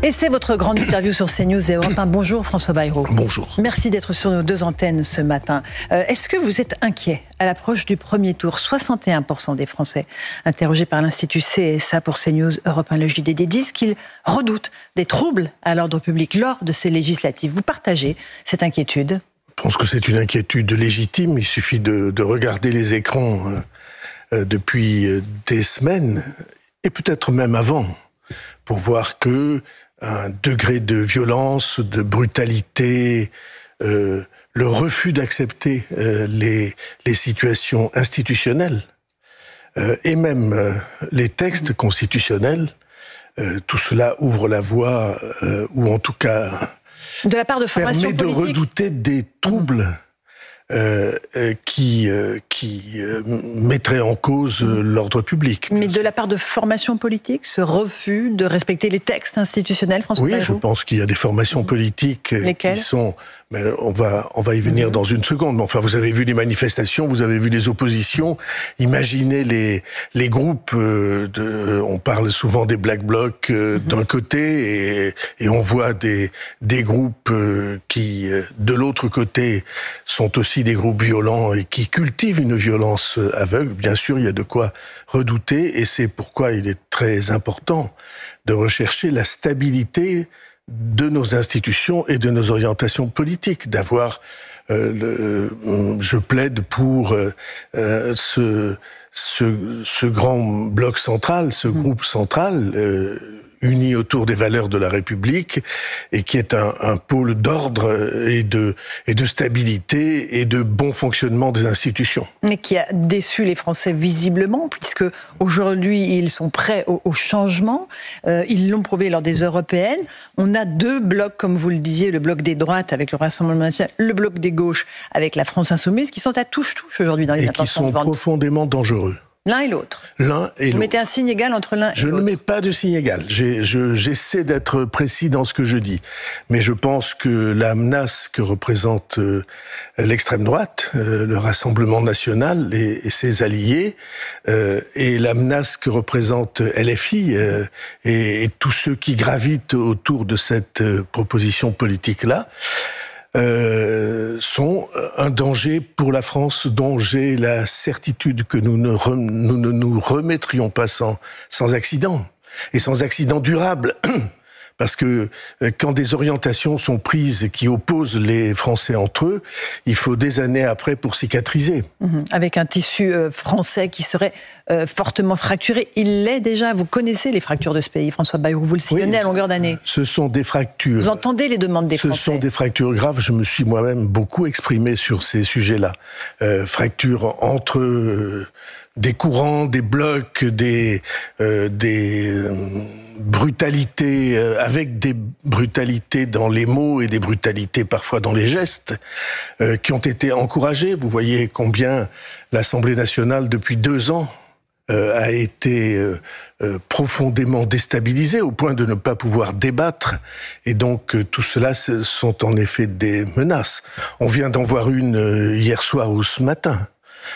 Et c'est votre grande interview sur CNews et Europe 1. Bonjour François Bayrou. Bonjour. Merci d'être sur nos deux antennes ce matin. Est-ce que vous êtes inquiet à l'approche du premier tour? 61% des Français interrogés par l'Institut CSA pour CNews, Europe 1, le JDD disent qu'ils redoutent des troubles à l'ordre public lors de ces législatives. Vous partagez cette inquiétude? Je pense que c'est une inquiétude légitime. Il suffit de regarder les écrans depuis des semaines, et peut-être même avant, pour voir que un degré de violence, de brutalité, le refus d'accepter les situations institutionnelles et même les textes constitutionnels, tout cela ouvre la voie, ou en tout cas de la part de formations permet de redouter des troubles qui mettraient en cause l'ordre public. Mais de la part de formations politiques, ce refus de respecter les textes institutionnels, François Bayrou? Oui, je pense qu'il y a des formations politiques qui sont... Mais on va y venir dans une seconde. Mais enfin, vous avez vu les manifestations, vous avez vu les oppositions. Imaginez les groupes on parle souvent des Black Blocs d'un côté et on voit des groupes qui, de l'autre côté, sont aussi des groupes violents et qui cultivent une violence aveugle. Bien sûr, il y a de quoi redouter et c'est pourquoi il est très important de rechercher la stabilité de nos institutions et de nos orientations politiques, d'avoir, je plaide pour ce grand bloc central, ce groupe central, uni autour des valeurs de la République et qui est un pôle d'ordre et de stabilité et de bon fonctionnement des institutions. Mais qui a déçu les Français visiblement, puisque aujourd'hui ils sont prêts au changement. Ils l'ont prouvé lors des européennes. On a deux blocs, comme vous le disiez, le bloc des droites avec le Rassemblement national, le bloc des gauches avec la France insoumise, qui sont à touche-touche aujourd'hui dans les intentions de vote. Et qui sont profondément dangereux. L'un et l'autre. L'un et l'autre. Vous mettez un signe égal entre l'un et l'autre? Je ne mets pas de signe égal. J'essaie d'être précis dans ce que je dis. Mais je pense que la menace que représente l'extrême droite, le Rassemblement national et ses alliés, et la menace que représente LFI et tous ceux qui gravitent autour de cette proposition politique-là, sont un danger pour la France dont j'ai la certitude que nous ne nous remettrions pas sans accident, et sans accident durable. Parce que quand des orientations sont prises qui opposent les Français entre eux, il faut des années après pour cicatriser. Avec un tissu français qui serait fortement fracturé. Il l'est déjà. Vous connaissez les fractures de ce pays, François Bayrou. Vous le sillonnez à longueur d'année. Ce sont des fractures. Vous entendez les demandes des Français? Ce sont des fractures graves. Je me suis moi-même beaucoup exprimé sur ces sujets-là. Fractures entre... des courants, des blocs, des brutalités, avec des brutalités dans les mots et des brutalités parfois dans les gestes, qui ont été encouragés. Vous voyez combien l'Assemblée nationale, depuis 2 ans, a été profondément déstabilisée au point de ne pas pouvoir débattre. Et donc tout cela sont en effet des menaces. On vient d'en voir une hier soir ou ce matin.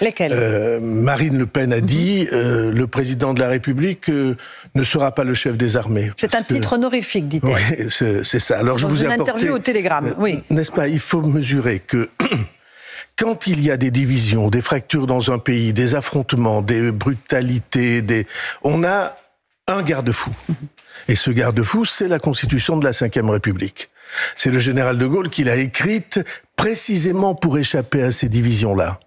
Lesquelles? Marine Le Pen a dit le président de la République ne sera pas le chef des armées. C'est un titre honorifique, dit-elle. Oui, c'est ça. Alors, je vous ai apporté... une interview au Télégramme, oui. N'est-ce pas? Il faut mesurer que quand il y a des divisions, des fractures dans un pays, des affrontements, des brutalités, on a un garde-fou. Et ce garde-fou, c'est la Constitution de la Ve République. C'est le général de Gaulle qui l'a écrite précisément pour échapper à ces divisions-là.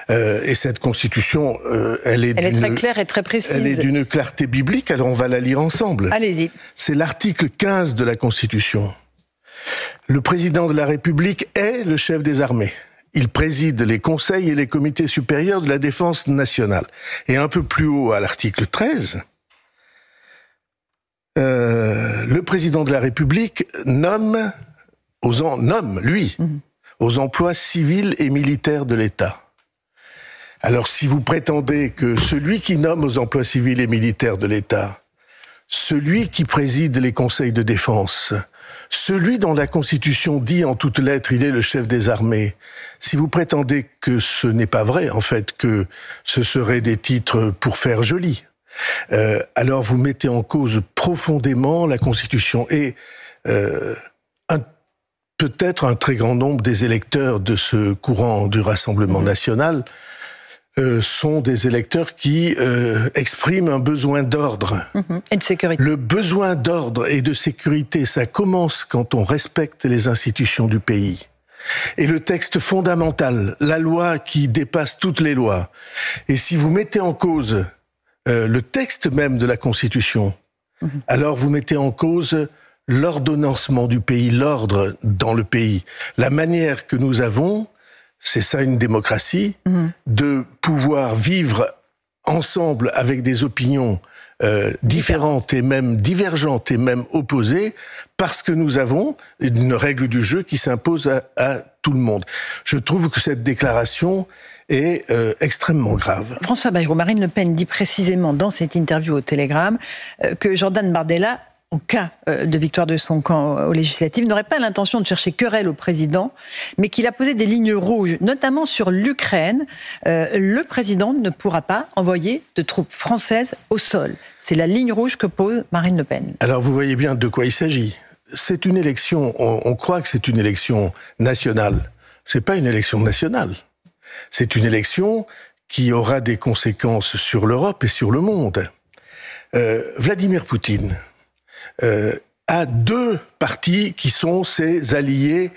Et cette Constitution, elle est très claire et très précise. Elle est d'une clarté biblique, alors on va la lire ensemble. Allez-y. C'est l'article 15 de la Constitution. Le président de la République est le chef des armées. Il préside les conseils et les comités supérieurs de la défense nationale. Et un peu plus haut, à l'article 13, le président de la République nomme, lui, aux emplois civils et militaires de l'État. Alors, si vous prétendez que celui qui nomme aux emplois civils et militaires de l'État, celui qui préside les conseils de défense, celui dont la Constitution dit en toutes lettres il est le chef des armées, si vous prétendez que ce n'est pas vrai, en fait, que ce seraient des titres pour faire joli, alors vous mettez en cause profondément la Constitution. Et peut-être un très grand nombre des électeurs de ce courant du Rassemblement national sont des électeurs qui expriment un besoin d'ordre. Et de sécurité. Le besoin d'ordre et de sécurité, ça commence quand on respecte les institutions du pays. Et le texte fondamental, la loi qui dépasse toutes les lois. Et si vous mettez en cause le texte même de la Constitution, alors vous mettez en cause l'ordonnancement du pays, l'ordre dans le pays. La manière que nous avons, c'est ça une démocratie, de pouvoir vivre ensemble avec des opinions différentes et même divergentes et même opposées, parce que nous avons une règle du jeu qui s'impose à tout le monde. Je trouve que cette déclaration est extrêmement grave. François Bayrou, Marine Le Pen dit précisément dans cette interview au Télégramme que Jordan Bardella, en cas de victoire de son camp aux législatives, n'aurait pas l'intention de chercher querelle au président, mais qu'il a posé des lignes rouges, notamment sur l'Ukraine. Le président ne pourra pas envoyer de troupes françaises au sol. C'est la ligne rouge que pose Marine Le Pen. Alors vous voyez bien de quoi il s'agit. C'est une élection, on croit que c'est une élection nationale. C'est pas une élection nationale. C'est une élection qui aura des conséquences sur l'Europe et sur le monde. Vladimir Poutine a deux partis qui sont ses alliés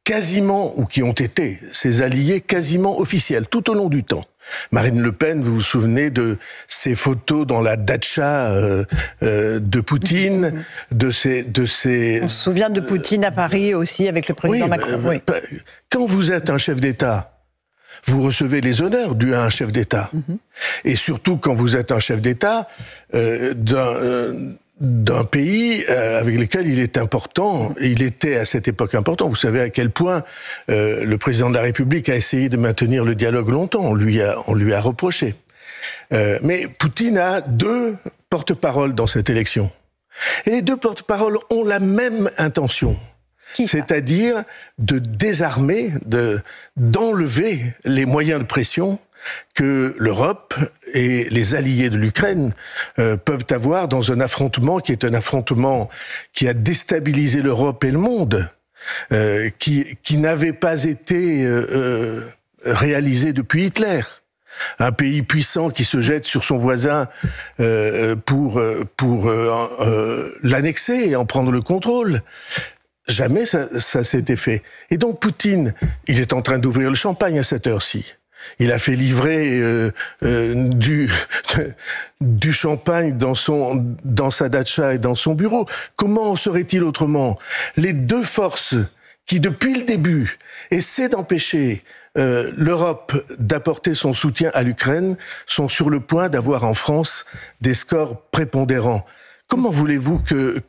quasiment, ou qui ont été ses alliés quasiment officiels, tout au long du temps. Marine Le Pen, vous vous souvenez de ses photos dans la datcha de Poutine, de ses... On se souvient de Poutine à Paris aussi avec le président Macron. Oui. Quand vous êtes un chef d'État, vous recevez les honneurs dus à un chef d'État. Et surtout quand vous êtes un chef d'État d'un pays avec lequel il est important, il était à cette époque important. Vous savez à quel point le président de la République a essayé de maintenir le dialogue longtemps, on lui a reproché. Mais Poutine a deux porte-paroles dans cette élection. Et les deux porte-paroles ont la même intention. C'est-à-dire de désarmer, d'enlever les moyens de pression que l'Europe et les alliés de l'Ukraine peuvent avoir dans un affrontement qui est un affrontement qui a déstabilisé l'Europe et le monde, qui n'avait pas été réalisé depuis Hitler. Un pays puissant qui se jette sur son voisin pour l'annexer et en prendre le contrôle. Jamais ça s'était fait. Et donc Poutine, il est en train d'ouvrir le champagne à cette heure-ci. Il a fait livrer du champagne dans sa datcha et dans son bureau. Comment serait-il autrement? Les deux forces qui, depuis le début, essaient d'empêcher l'Europe d'apporter son soutien à l'Ukraine sont sur le point d'avoir en France des scores prépondérants. Comment voulez-vous que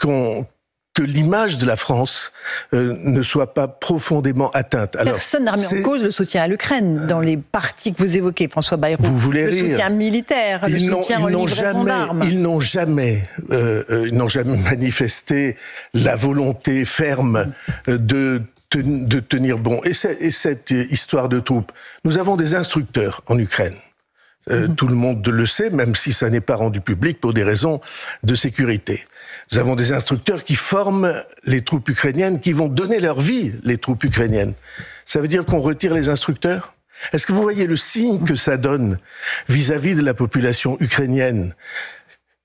l'image de la France ne soit pas profondément atteinte? Alors, personne n'a remis en cause le soutien à l'Ukraine dans les partis que vous évoquez, François Bayrou. Vous voulez le rire. Soutien militaire, le soutien aux livraisons d'armes. Ils n'ont jamais manifesté la volonté ferme de tenir bon. Et cette histoire de troupes, nous avons des instructeurs en Ukraine. Tout le monde le sait, même si ça n'est pas rendu public pour des raisons de sécurité. Nous avons des instructeurs qui forment les troupes ukrainiennes, qui vont donner leur vie, les troupes ukrainiennes. Ça veut dire qu'on retire les instructeurs? Est-ce que vous voyez le signe que ça donne vis-à-vis de la population ukrainienne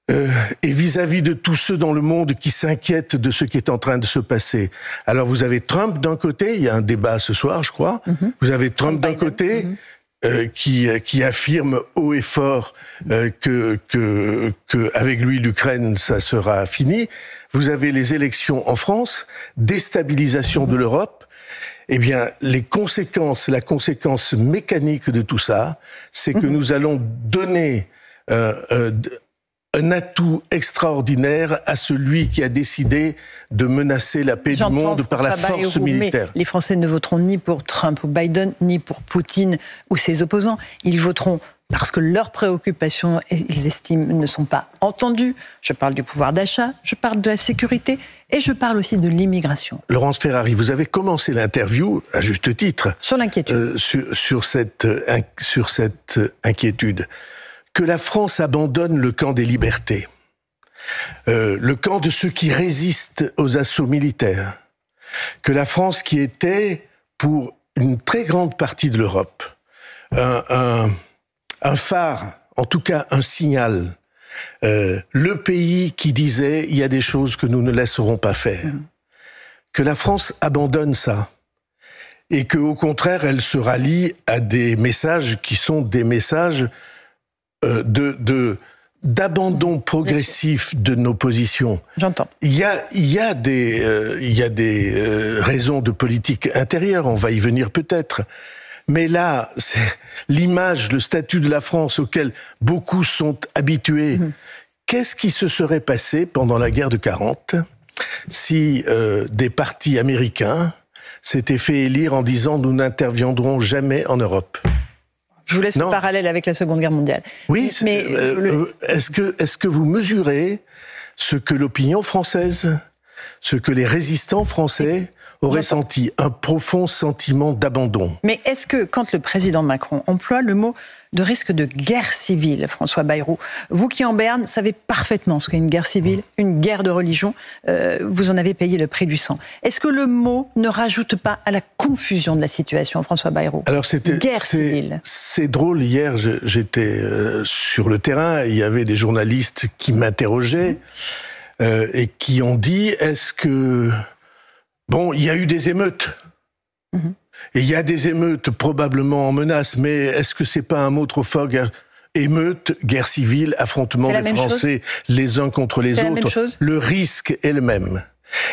et vis-à-vis de tous ceux dans le monde qui s'inquiètent de ce qui est en train de se passer? Alors vous avez Trump d'un côté, il y a un débat ce soir, je crois. Vous avez Trump d'un côté... qui affirme haut et fort que avec lui l'Ukraine ça sera fini. Vous avez les élections en France, déstabilisation de l'Europe. Eh bien, la conséquence mécanique de tout ça, c'est que nous allons donner un atout extraordinaire à celui qui a décidé de menacer la paix du monde par la force militaire. Mais les Français ne voteront ni pour Trump ou Biden, ni pour Poutine ou ses opposants. Ils voteront parce que leurs préoccupations, ils estiment, ne sont pas entendues. Je parle du pouvoir d'achat, je parle de la sécurité et je parle aussi de l'immigration. Laurence Ferrari, vous avez commencé l'interview, à juste titre, sur l'inquiétude. Sur cette inquiétude. que la France abandonne le camp des libertés, le camp de ceux qui résistent aux assauts militaires, que la France qui était, pour une très grande partie de l'Europe, un phare, en tout cas un signal, le pays qui disait « il y a des choses que nous ne laisserons pas faire », que la France abandonne ça, et qu'au contraire, elle se rallie à des messages qui sont des messages d'abandon progressif de nos positions. J'entends. Il y a des raisons de politique intérieure, on va y venir peut-être. Mais là, c'est l'image, le statut de la France auquel beaucoup sont habitués. Qu'est-ce qui se serait passé pendant la guerre de 40 si des partis américains s'étaient fait élire en disant « nous n'interviendrons jamais en Europe ». Je vous laisse le parallèle avec la Seconde Guerre mondiale. Oui, mais est-ce que vous mesurez ce que l'opinion française, ce que les résistants français auraient senti, un profond sentiment d'abandon? Mais est-ce que, quand le président Macron emploie le mot de risque de guerre civile, François Bayrou, vous qui en Béarn savez parfaitement ce qu'est une guerre civile, une guerre de religion, vous en avez payé le prix du sang. Est-ce que le mot ne rajoute pas à la confusion de la situation, François Bayrou? Alors guerre civile. C'est drôle, hier j'étais sur le terrain, il y avait des journalistes qui m'interrogeaient et qui ont dit, est-ce que... Bon, il y a eu des émeutes. Et il y a des émeutes probablement en menace, mais est-ce que c'est pas un mot trop fort? Émeute, guerre civile, affrontement des Français les uns contre les autres. Le risque est le même.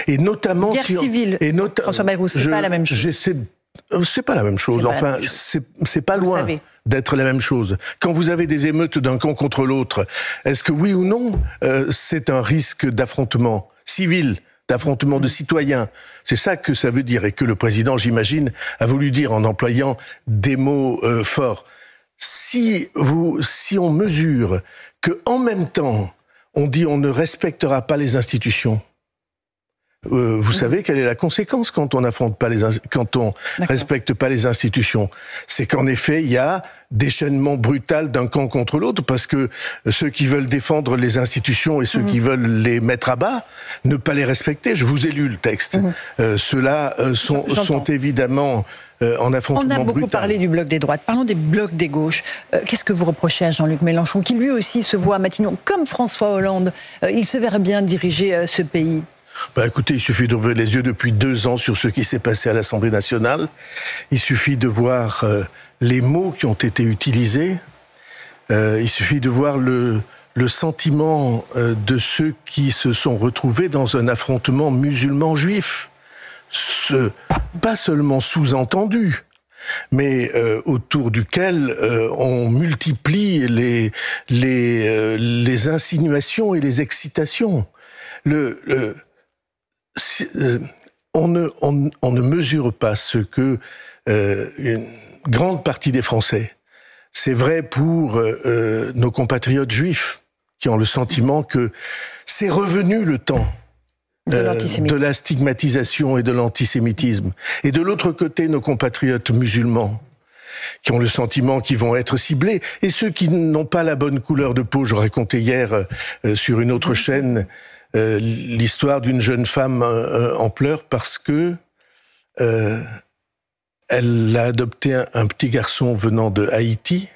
Et notamment... Guerre civile, François Bayrou, c'est pas la même chose. C'est pas la même chose. Enfin, c'est pas loin d'être la même chose. Quand vous avez des émeutes d'un camp contre l'autre, est-ce que oui ou non, c'est un risque d'affrontement civil, d'affrontement de citoyens? C'est ça que ça veut dire, et que le président, j'imagine, a voulu dire en employant des mots forts. Si on mesure que en même temps, on dit on ne respectera pas les institutions, vous savez quelle est la conséquence quand on n'affronte pas quand on respecte pas les institutions? C'est qu'en effet, il y a déchaînement brutal d'un camp contre l'autre, parce que ceux qui veulent défendre les institutions et ceux qui veulent les mettre à bas, ne pas les respecter. Je vous ai lu le texte. Ceux-là sont évidemment en affrontement brutal. On a beaucoup parlé du bloc des droites. Parlons des blocs des gauches. Qu'est-ce que vous reprochez à Jean-Luc Mélenchon, qui lui aussi se voit à Matignon, comme François Hollande? Il se verrait bien diriger ce pays. Écoutez, il suffit d'ouvrir les yeux depuis 2 ans sur ce qui s'est passé à l'Assemblée nationale. Il suffit de voir les mots qui ont été utilisés. Il suffit de voir le sentiment de ceux qui se sont retrouvés dans un affrontement musulman-juif. Pas seulement sous-entendu, mais autour duquel on multiplie les insinuations et les excitations. On ne mesure pas ce que une grande partie des Français, c'est vrai pour nos compatriotes juifs, qui ont le sentiment que c'est revenu le temps de la stigmatisation et de l'antisémitisme. Et de l'autre côté, nos compatriotes musulmans, qui ont le sentiment qu'ils vont être ciblés. Et ceux qui n'ont pas la bonne couleur de peau. Je racontais hier sur une autre chaîne l'histoire d'une jeune femme en pleurs parce que elle a adopté un petit garçon venant de Haïti,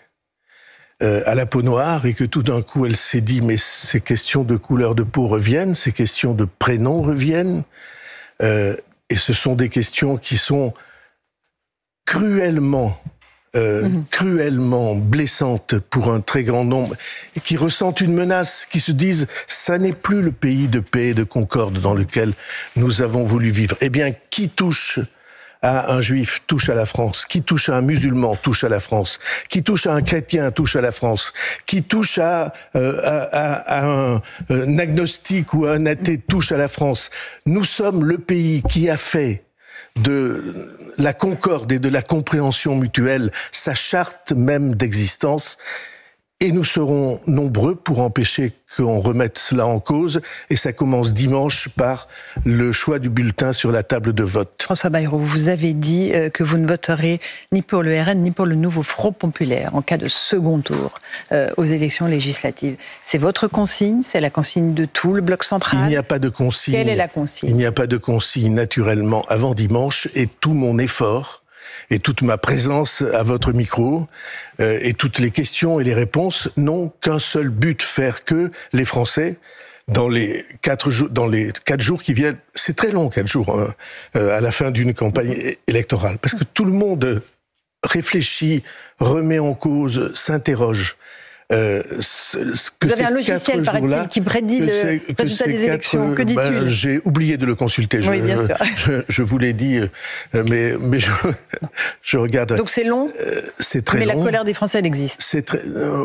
à la peau noire, et que tout d'un coup elle s'est dit mais ces questions de couleur de peau reviennent, ces questions de prénom reviennent, et ce sont des questions qui sont cruellement blessantes pour un très grand nombre, et qui ressentent une menace, qui se disent ça n'est plus le pays de paix et de concorde dans lequel nous avons voulu vivre. Eh bien, qui touche à un juif touche à la France, qui touche à un musulman touche à la France, qui touche à un chrétien touche à la France, qui touche à un agnostique ou à un athée touche à la France. Nous sommes le pays qui a fait de la concorde et de la compréhension mutuelle sa charte même d'existence. Et nous serons nombreux pour empêcher qu'on remette cela en cause. Et ça commence dimanche par le choix du bulletin sur la table de vote. François Bayrou, vous avez dit que vous ne voterez ni pour le RN ni pour le nouveau Front populaire en cas de second tour aux élections législatives. C'est votre consigne? C'est la consigne de tout le bloc central? Il n'y a pas de consigne. Quelle est la consigne? Il n'y a pas de consigne naturellement avant dimanche, et tout mon effort et toute ma présence à votre micro et toutes les questions et les réponses n'ont qu'un seul but, faire que les Français, dans les 4 jours qui viennent, c'est très long 4 jours, à la fin d'une campagne électorale, parce que tout le monde réfléchit, remet en cause, s'interroge. Vous avez un logiciel, paraît-il, qui prédit le résultat des élections. Que dit-il? J'ai oublié de le consulter. Oui, bien sûr. Je vous l'ai dit, mais je regarde. Donc c'est long. C'est très long. Mais la colère des Français, elle existe.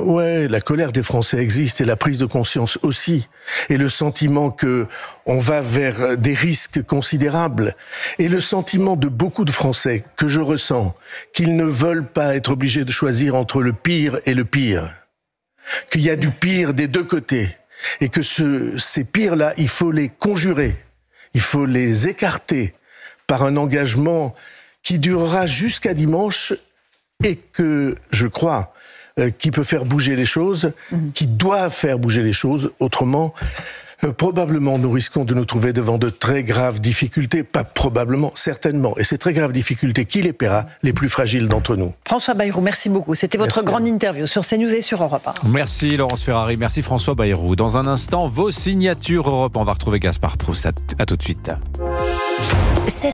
Ouais, la colère des Français existe, et la prise de conscience aussi, et le sentiment que on va vers des risques considérables, et le sentiment de beaucoup de Français que je ressens, qu'ils ne veulent pas être obligés de choisir entre le pire et le pire. Qu'il y a du pire des deux côtés, et que ces pires-là, il faut les conjurer, il faut les écarter par un engagement qui durera jusqu'à dimanche, et que, je crois, qui peut faire bouger les choses, qui doit faire bouger les choses. Autrement, probablement, nous risquons de nous trouver devant de très graves difficultés. Pas probablement, certainement. Et ces très graves difficultés, qui les paiera? Les plus fragiles d'entre nous. François Bayrou, merci beaucoup. C'était votre grande interview sur CNews et sur Europe 1. Merci Laurence Ferrari, merci François Bayrou. Dans un instant, vos signatures Europe 1. On va retrouver Gaspard Proust. À tout de suite.